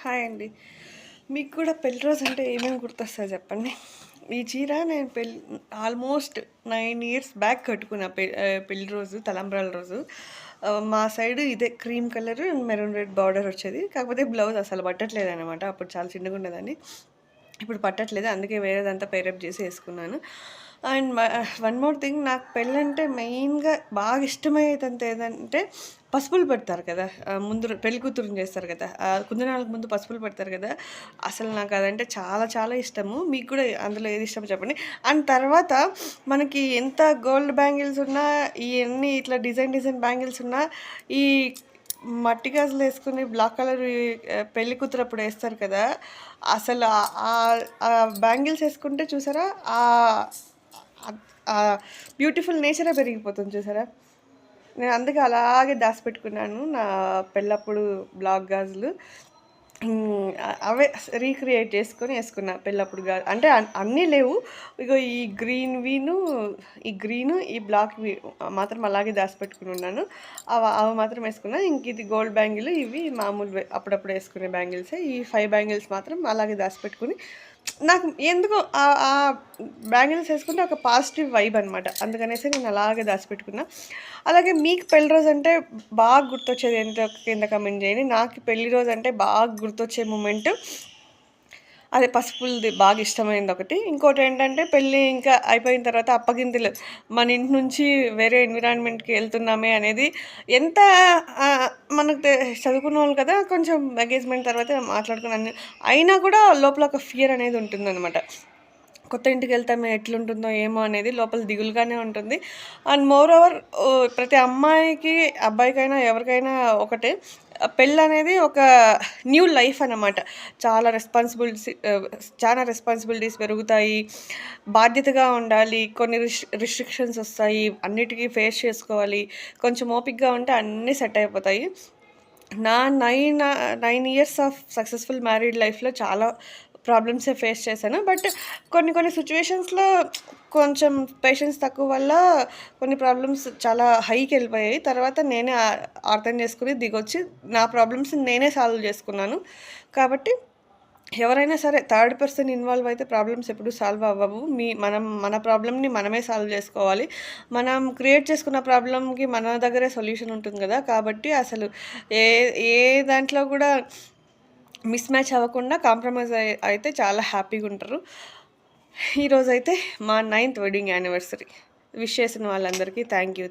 Hi అండి. మీకు కూడా పెళ్లి రోజు అంటే ఏమేమి గుర్తొస్తాయి చెప్పండి? ఈ చీర నేను ఆల్మోస్ట్ 9 ఇయర్స్ బ్యాక్ కట్టుకున్నా పెళ్లి రోజు, తలంబ్రాల రోజు. మా సైడ్ ఇదే cream colour, maroon red border వచ్చేది. కాకపోతే బ్లౌజ్ అసలు పట్టట్లేదనమాట. అప్పుడు చాలా చిన్నగుండేదాన్ని. ఇప్పుడు పట్టట్లేదు. అందుకే వేరేదంతా పేరప్ చేసి యేసుకున్నాను. అండ్ వన్ మోర్ థింగ్, నాకు పెళ్ళంటే మెయిన్‌గా బాగా ఇష్టమయ్యేదంతా ఏదంటే పసుపులు పెడతారు కదా! ముందు పెళ్లి కూతురిని చేస్తారు కదా! కుందనాలకు ముందు పసుపులు పెడతారు కదా! అసలు నాకు అదంటే చాలా చాలా ఇష్టము. మీకు కూడా అందులో ఏది ఇష్టమో చెప్పండి. అండ్ తర్వాత మనకి ఎంత గోల్డ్ బ్యాంగిల్స్ ఉన్నా, ఇయన్నీ ఇట్లా డిజైన్ బ్యాంగిల్స్ ఉన్నా, ఈ మట్టి గాజులేసుకొని బ్లాక్ కలర్‌వి పెళ్లి కూతురప్పుడు యేస్తారు కదా! అసలు బ్యాంగిల్స్ యేసుకుంటే చూసారా? బ్యూటిఫుల్ నేచరే పెరిగిపోతుంది చూసారా? నేను అందుకే అలాగే దాసిపెట్టుకున్నాను నా పెళ్ళప్పుడు బ్లాక్ గాజులు. అవే రీక్రియేట్ చేసుకొని యేసుకున్నా పెళ్ళప్పుడు అంటే అన్నీ లేవు. ఇగో ఈ గ్రీను, ఈ బ్లాక్‌వి మాత్రం అలాగే దాసిపెట్టుకునున్నాను. అవి మాత్రం యేసుకున్నా. ఇంక ఇది గోల్డ్ బ్యాంగిల్, ఇవి మామూలువే అప్పుడప్పుడు యేసుకునే బ్యాంగిల్సే. ఈ 5 బ్యాంగిల్స్ మాత్రం అలాగే దాసిపెట్టుకొని, నాకు ఎందుకో బ్యాంగిల్స్ యేసుకుంటే ఒక పాజిటివ్ వైబ్ అనమాట. అందుకనేసి నేను అలాగే దాసిపెట్టుకున్నా. అలాగే మీకు పెళ్లి రోజంటే బాగా గుర్తొచ్చేది ఏంటో కింద కామెంట్ చేయండి. నాకు పెళ్లి రోజంటే బాగా గుర్తొచ్చే మూమెంట్ అదే పసుపులది బాగా ఇష్టమైందొకటి. ఇంకోటేంటంటే పెళ్లి ఇంకా అయిపోయిన తర్వాత అప్పగింతలు. మన ఇంటి నుంచి వేరే ఎన్విరాన్మెంట్‌కి ఎళ్తున్నామే అనేది ఎంత మనకు చదువుకున్నోళ్ళు కదా! కొంచెం ఎంగేజ్‌మెంట్ తర్వాత మాట్లాడుకుని అయినా కూడా లోపల ఒక ఫియర్ అనేది ఉంటుందనమాట. కొత్త ఇంటికెళ్తామే ఎట్లుంటుందో ఏమో అనేది లోపల దిగులుగానే ఉంటుంది. అండ్ మోర్ ఓవర్ ప్రతి అమ్మాయికి, అబ్బాయికైనా ఎవరికైనా ఒకటే. పెళ్ళనేది ఒక న్యూ లైఫ్ అన్నమాట. చాలా రెస్పాన్సిబిలిటీస్ పెరుగుతాయి. బాధ్యతగా ఉండాలి. కొన్ని రిస్ట్రిక్షన్స్ ఒస్తాయి. అన్నిటికి ఫేస్ చేసుకోవాలి. కొంచెం ఓపికగా ఉంటే అన్నీ సెట్ అయిపోతాయి. నా 9 ఇయర్స్ ఆఫ్ సక్సెస్‌ఫుల్ మ్యారీడ్ లైఫ్‌లో చాలా ప్రాబ్లమ్సే ఫేస్ చేశాను. బట్ కొన్ని సిట్యుయేషన్స్‌లో కొంచెం పేషెన్స్ తక్కువ వల్ల కొన్ని ప్రాబ్లమ్స్ చాలా హైకెళ్ళిపోయాయి. తర్వాత నేనే అర్థం చేసుకొని దిగొచ్చి నా ప్రాబ్లమ్స్‌ని నేనే సాల్వ్ చేసుకున్నాను. కాబట్టి ఎవరైనా సరే థర్డ్ పర్సన్ ఇన్వాల్వ్ అయితే ప్రాబ్లమ్స్ ఎప్పుడు సాల్వ్ అవ్వవు. మన ప్రాబ్లమ్‌ని మనమే సాల్వ్ చేసుకోవాలి. మనం క్రియేట్ చేసుకున్న ప్రాబ్లమ్‌కి మన దగ్గరే సొల్యూషన్ ఉంటుంది గదా! కాబట్టి అసలు ఏ ఏ దాంట్లో కూడా మిస్ మ్యాచ్ అవ్వకుండా కాంప్రమైజ్ అయితే చాలా హ్యాపీగుంటరు. ఈరోజైతే మా 9థ్ వెడ్డింగ్ యానివర్సరీ. విష్ చేసిన వాళ్ళందరికీ థ్యాంక్ యూ.